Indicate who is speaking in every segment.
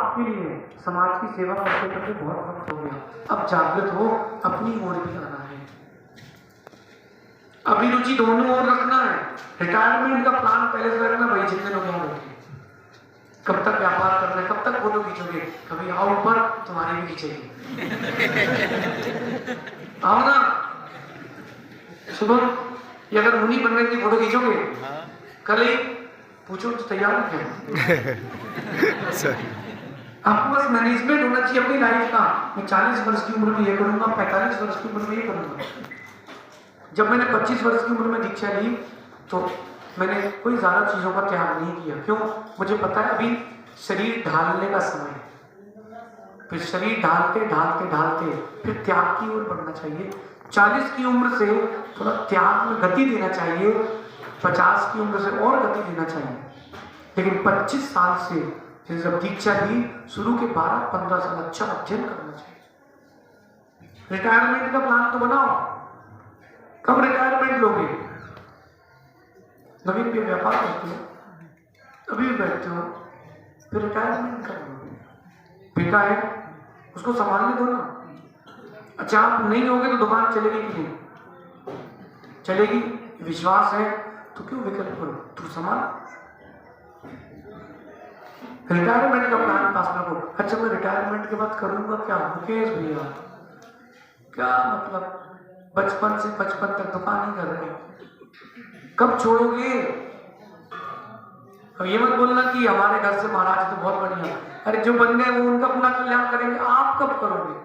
Speaker 1: आपके लिए समाज की सेवा करते करते बहुत वक्त हो गया। अब जागृत हो, अपनी ओर भी आना है, अभिरुचि दोनों ओर रखना है। रिटायरमेंट का प्लान पहले से रखना, भाई जितने लोग यहाँ बैठे कब तक व्यापार करना है, कब तक फोटो खींचोगे, कभी आओ ऊपर तुम्हारी भी खींचेगी। आओ ना सुबह, ये अगर मुनि बनने की फोटो खींचोगे कल ही पूछो तो तैयार है। आपको बस मैनेजमेंट होना चाहिए अपनी लाइफ का। मैं 40 वर्ष की उम्र में ये करूंगा, 45 वर्ष की उम्र में ये करूंगा। जब मैंने 25 वर्ष की उम्र में दीक्षा ली तो मैंने कोई ज्यादा चीजों का त्याग नहीं किया। क्यों? मुझे पता है अभी शरीर ढालने का समय है। फिर शरीर ढालते ढालते ढालते फिर त्याग की ओर बढ़ना चाहिए। 40 की उम्र से थोड़ा त्याग में गति देना चाहिए, 50 की उम्र से और गति देना चाहिए। लेकिन 25 साल से जब दीक्षा ली, शुरू के 12-15 साल अच्छा अध्ययन करना चाहिए। रिटायरमेंट का प्लान तो बनाओ, कब रिटायरमेंट लोगे? नवीन पे व्यापार करते हो, अभी भी बैठते हो, फिर रिटायरमेंट कर लोगे। बेटा है उसको संभालने दो ना। अच्छा आप नहीं होगे तो दुकान चलेगी कि नहीं चलेगी? विश्वास है तो क्यों विकल्प करो, तू संभाल। रिटायरमेंट का प्लान पास में हो। अच्छा मैं रिटायरमेंट के बाद करूंगा क्या? मुकेश भैया क्या मतलब, बचपन से 55 तक दुकान ही कर रहे हो, कब छोड़ोगे? अब ये मत बोलना कि हमारे घर से महाराज तो बहुत बढ़िया। अरे जो बन गए वो उनका अपना कल्याण करेंगे, आप कब करोगे?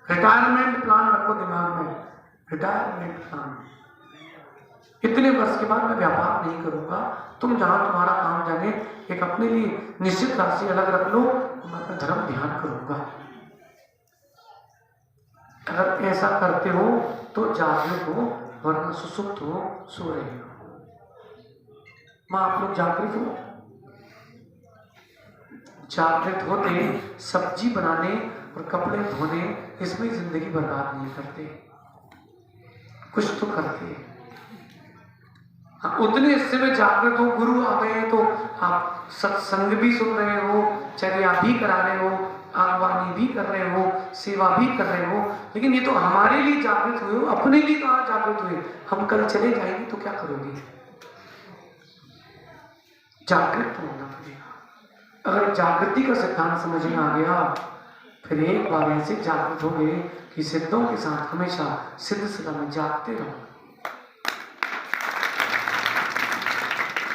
Speaker 1: रिटायरमेंट प्लान रखो दिमाग में, रिटायरमेंट प्लान। इतने वर्ष के बाद मैं व्यापार नहीं करूंगा, तुम जहां तुम्हारा काम जाने, एक अपने लिए निश्चित राशि अलग रख लो, मैं अपना धर्म ध्यान करूंगा। अगर ऐसा करते हो तो जागृत हो, वरना सुसुप्त हो, सो रहे हो। मां आप लोग जागृत हो, जागृत होते सब्जी बनाने और कपड़े धोने इसमें जिंदगी बर्बाद नहीं करते, कुछ तो करते। उतने हिस्से में जागृत हो, गुरु आ गए तो आप सत्संग भी सुन रहे हो, चर्या भी करा रहे हो, आह्वानी भी कर रहे हो, सेवा भी कर रहे हो। लेकिन ये तो हमारे लिए जागृत हुए हो, अपने लिए कहाँ जागृत हुए? हम कल चले जाएंगे तो क्या करोगे? जागृत होना पड़ेगा। अगर जागृति का सिद्धांत समझ में आ गया, फिर एक बार ऐसे जागृत हो गए कि सिद्धों के साथ हमेशा सिद्ध सदा में जागते रहो।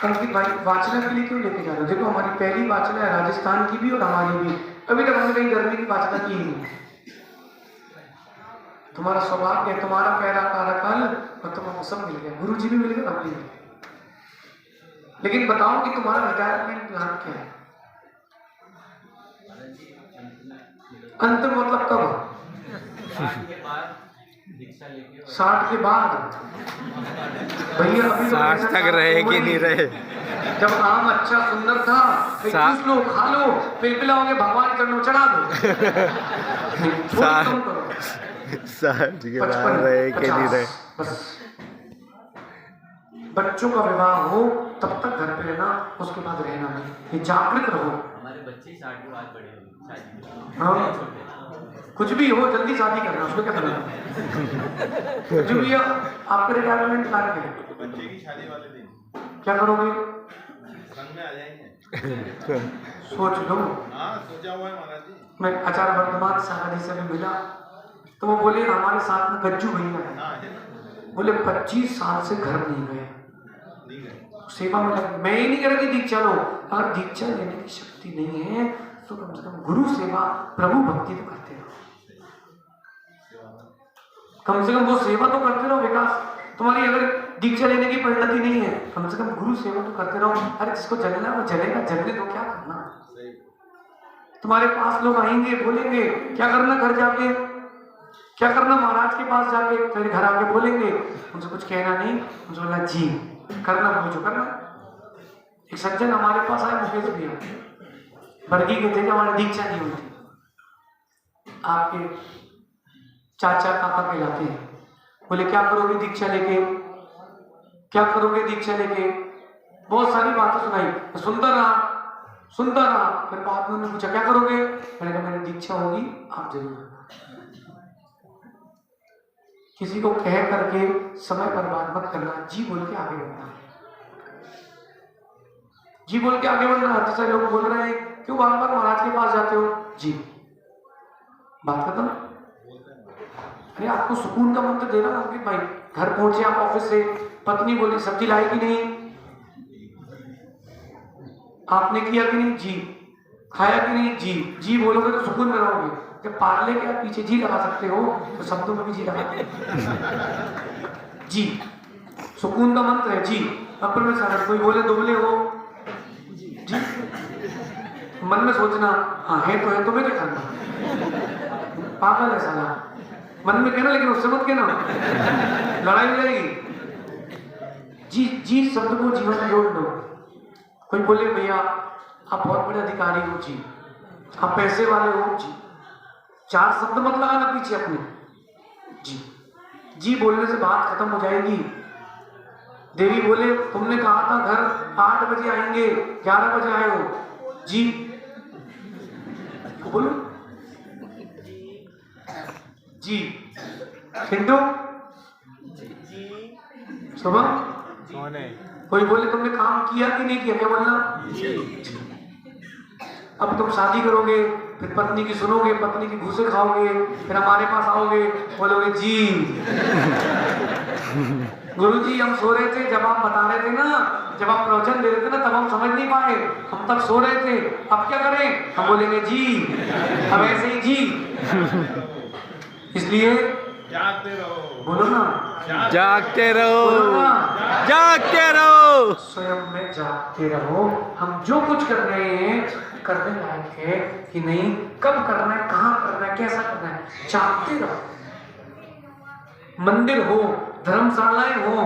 Speaker 1: अंकित भाई वाचना के लिए क्यों लेके जा रहे हो? देखो हमारी पहली वाचना है राजस्थान की भी और हमारी भी। अभी तक हमने कहीं गर्मी की वाचना की ही नहीं। तुम्हारा सौभाग्य है, तुम्हारा पैरा काल और तुम्हारा सब मिल गया, गुरु जी भी मिल गए, हम भी मिल गए। लेकिन बताओ कि तुम्हारा रिटायरमेंट प्लान क्या है? अंत मतलब कब? 60 के बाद भैया, अभी
Speaker 2: 60 तक रहे कि नहीं रहे?
Speaker 1: जब आम अच्छा सुंदर था, जूस लो, खा लो, पिलपिलाओगे, भगवान के चरणों चढ़ा दो।
Speaker 2: 60 के बाद रहे कि नहीं रहे?
Speaker 1: बस बच्चों का विवाह हो तब तक घर पे रहना, उसके बाद रहना नहीं। ये जागृत रहो।
Speaker 3: हमारे बच्चे 60 के बाद बड़े होंगे, शादी
Speaker 1: हाँ कुछ भी हो जल्दी शादी करना, उसको क्या करना? जो भी आपका रिटायरमेंट प्लान है,
Speaker 4: बच्चे की शादी वाले दिन
Speaker 1: क्या करोगे?
Speaker 4: संग में आ जाएंगे।
Speaker 1: सोच लो।
Speaker 4: हाँ सोचा हुआ है महाराज जी।
Speaker 1: मैं आचार्य वर्धमान सागर जी से भी मिला तो वो बोले हमारे साथ में गज्जू भैया है, बोले 25 साल से घर नहीं गए, सेवा में लगे। मैं ही नहीं कह रहा कि दीक्षा लो, अगर दीक्षा लेने की शक्ति नहीं है तो कम से कम गुरु सेवा, प्रभु भक्ति तो करते रहो, कम से कम वो सेवा तो करते रहो। विकास तुम्हारी अगर दीक्षा लेने की परिणति नहीं है, कम से कम गुरु सेवा तो करते रहो। अरे जिसको जलना वो जलेगा, जलने तो क्या करना? तुम्हारे पास लोग आएंगे, बोलेंगे क्या करना घर जाके, क्या करना महाराज के पास जाके, तेरे घर आके बोलेंगे मुझे कुछ कहना नहीं, मुझे बोला जी करना, मुझे करना। एक सज्जन हमारे पास आए, मुकेश भैया बड़गी के थे, हमारी दीक्षा नहीं होती, आपके चाचा काका कहलाते हैं। बोले क्या करोगे दीक्षा लेके, क्या करोगे दीक्षा लेके? बहुत सारी बातें सुनाई, सुंदर रहा, सुनता रहा। फिर बाद में उन्होंने पूछा क्या करोगे, मैंने कहा मेरी दीक्षा होगी, आप जरूर करना। किसी को कह करके समय बर्बाद मत करना, जी बोल के आगे बढ़ना, जी बोल के आगे बढ़ना। जैसे लोग बोल रहे हैं क्यों बार बार महाराज के पास जाते हो, जी बात खत्म। अरे आपको सुकून का मंत्र देना ना अंकित भाई, घर पहुंचे आप ऑफिस से, पत्नी बोली सब्जी लाई कि नहीं, आपने किया कि नहीं, जी, खाया कि नहीं, जी, जी बोलोगे तो सुकून में रहोगे। जब पार्ले के आप पीछे जी लगा सकते हो तो शब्दों में भी जी लगा जी, सुकून का मंत्र है जी। अपर में सारा कोई बोले दुबले हो, जी, मन में सोचना हाँ है तो है, तुम्हें क्या करना, पागल है साला, मन में कहना लेकिन उससे मत कहना, लड़ाई हो जाएगी। जी, जी शब्द को जीवन में जोड़ लो। कोई बोले भैया आप बहुत बड़े अधिकारी हो, जी, आप पैसे वाले हो, जी, चार शब्द मत लगाना पीछे अपने, जी, जी बोलने से बात खत्म हो जाएगी। देवी बोले तुमने कहा था घर 8 बजे आएंगे, 11 बजे आए हो, जी, बोलो जी। हिंदू सुबह कोई बोले तुमने काम किया कि नहीं किया, क्या बोलना, अब तुम शादी करोगे, फिर पत्नी की सुनोगे, पत्नी की घूसे खाओगे, फिर हमारे पास आओगे, बोलोगे जी। गुरुजी हम सो रहे थे जब आप बता रहे थे ना, जब आप प्रवचन दे रहे थे ना, तब हम समझ नहीं पाए, हम तब सो रहे थे, अब क्या करें, हम बोलेंगे जी, अब ऐसे ही जी। इसलिए
Speaker 4: जागते रहो,
Speaker 1: बोलो ना,
Speaker 2: जागते रहो,
Speaker 1: बोलो ना,
Speaker 2: जागते रहो,
Speaker 1: स्वयं में जागते रहो। हम जो कुछ कर रहे हैं करने लायक है कि नहीं, कब करना है, कहाँ करना है, कैसा करना है, जागते रहो। मंदिर हो, धर्मशालाएं हो,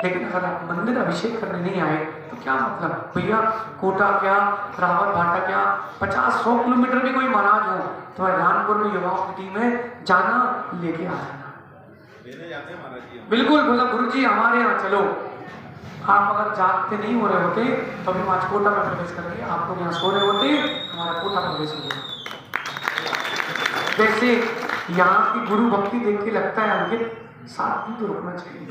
Speaker 1: लेकिन अगर आप मंदिर अभिषेक करने नहीं आए तो क्या मतलब, भैया कोटा क्या, रावत भाटा क्या, 50-100 किलोमीटर भी कोई महाराज हो तो रामपुर में युवाओं की टीम है, जाना लेके आ जाना,
Speaker 4: लेने जाते हैं महाराज जी।
Speaker 1: बिल्कुल बोला गुरुजी हमारे यहाँ चलो। आप अगर जागते नहीं हो रहे होते तो अभी आज कोटा में प्रवेश करेंगे, आप लोग यहाँ सो रहे होते हमारा कोटा प्रवेश हो गया। जैसे यहाँ की गुरु भक्ति देख के लगता है अंकित 7 दिन तो रुकना चाहिए,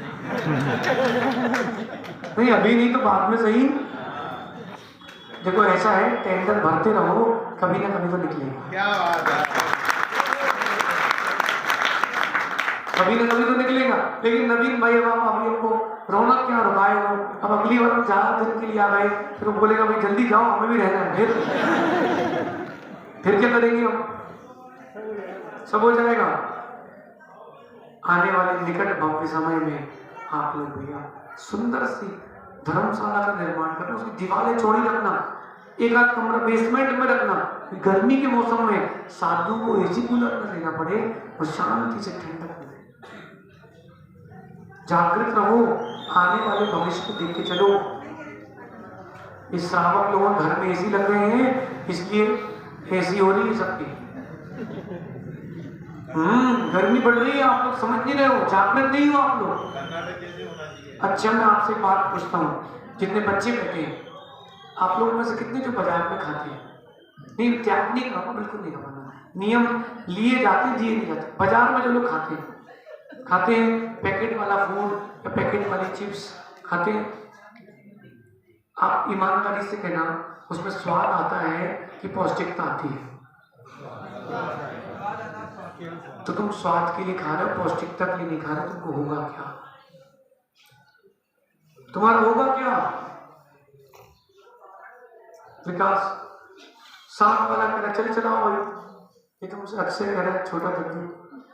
Speaker 1: नहीं अभी नहीं तो बाद में सही। देखो ऐसा है, टेंडर भरते रहो, कभी ना कभी तो निकलेगा,
Speaker 4: क्या बात है,
Speaker 1: कभी ना कभी तो निकलेगा। लेकिन नवीन भाई अब आप अभी हमको रौनक क्या रुकाए हो, अब अगली बार हम 4 दिन के लिए आ गए, फिर वो बोलेगा भाई जल्दी जाओ हमें भी रहना है, फिर क्या करेंगे हम, सब हो जाएगा। आने वाले निकट भव्य समय में आप लोग भैया सुंदर सी धर्मशाला का निर्माण करना, उसकी दीवारें चौड़ी रखना, एक आध कमरा बेसमेंट में रखना, गर्मी के मौसम में साधु को एसी कूलर में लेना पड़े और शांति से ठंडक मिले। जागृत रहो, आने वाले भविष्य को देख के चलो। इस श्रावक लोगों घर में एसी लग रहे हैं, इसलिए एसी हो रही है सबकी, गर्मी बढ़ रही है, आप लोग समझ नहीं रहे हो, जागृत नहीं हो आप लोग।
Speaker 4: कर्नाटक जैसे होना चाहिए।
Speaker 1: अच्छा मैं आपसे एक बात पूछता हूँ, जितने बच्चे बैठे हैं आप लोगों में से कितने जो बाजार में खाते हैं, नहीं त्याग नहीं करना, बिल्कुल नहीं करना, नियम लिए जाते दिए नहीं जाते। बाजार में जो लोग खाते हैं पैकेट वाला फूड या पैकेट वाली चिप्स खाते हैं, आप ईमानदारी से कहना उसमें स्वाद आता है कि पौष्टिकता आती है, तो तुम स्वाद के लिए खा रहे हो, पौष्टिकता के लिए नहीं खा रहे, तुमको होगा क्या, तुम्हारा होगा क्या विकास। साथ वाला कह रहा चले चलाओ भाई, ये तुमसे अक्सर कह रहा है छोटा दद्दू,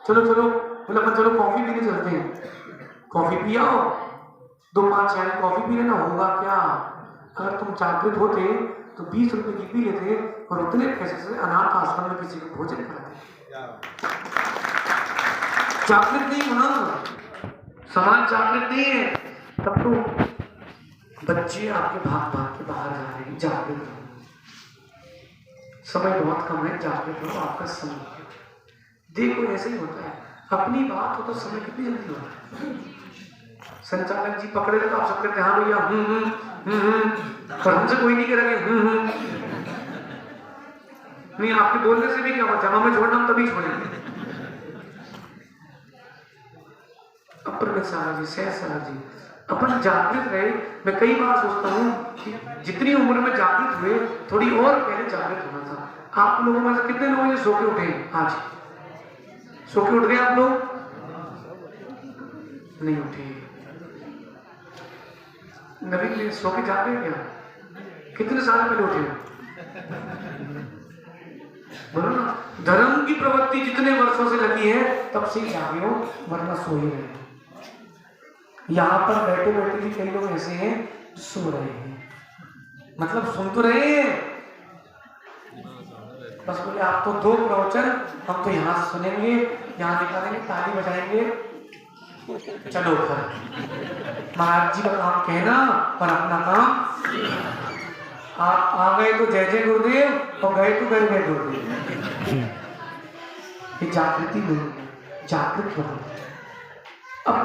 Speaker 1: चलो चलो बोला अपन चलो कॉफी पीने चलते हैं, कॉफी पिया हो 2-5 चाय कॉफी पी लेना, होगा क्या। अगर तुम जागृत होते तो 20 रुपए की पी लेते और उतने पैसे से अनाथ आश्रम में किसी को भोजन कराते। जागृत नहीं होना, समाज जागृत नहीं है, तब तो बच्चे आपके भाग भाग के बाहर जा रहे हैं। जागृत हो, समय बहुत कम है, जागृत हो, आपका समय देखो ऐसे ही होता है। अपनी बात हो तो समय कितनी जल्दी होता है। संचालक जी पकड़े थे तो आप सब कहते हाँ भैया और हमसे कोई नहीं करेंगे नहीं, आपके बोलने से भी क्या होगा, जब हमें छोड़ना हम तभी छोड़ेंगे। अपर सारा जी, सह सारा जी, अपन जागृत रहे। मैं कई बार सोचता हूँ कि जितनी उम्र में जागृत हुए, थोड़ी और पहले जागृत होना था। आप लोगों में से कितने लोग सो के उठे आज? सो के उठ गए आप लोग? नहीं उठे। नबी के लिए सो के जाते हैं क्या? कितने साल पहले उठे? बोलो ना। धर्म की प्रवृत्ति जितने वर्षों से लगी है तब से ही जागे हो, वरना सो ही रहे। यहाँ पर बैठे बैठे भी कई लोग ऐसे हैं सो रहे हैं, मतलब सुन तो रहे हैं, बस बोले आप तो दो प्रवचन, हम तो यहाँ सुनेंगे, यहाँ निकालेंगे, ताली बजाएंगे, चलो घर। महाराज जी का काम कहना और अपना काम। आप आ गए तो जय जय गुरुदेव, और गए तो गए गए गुरुदेव। ये जागृति नहीं है, जागृत बनो।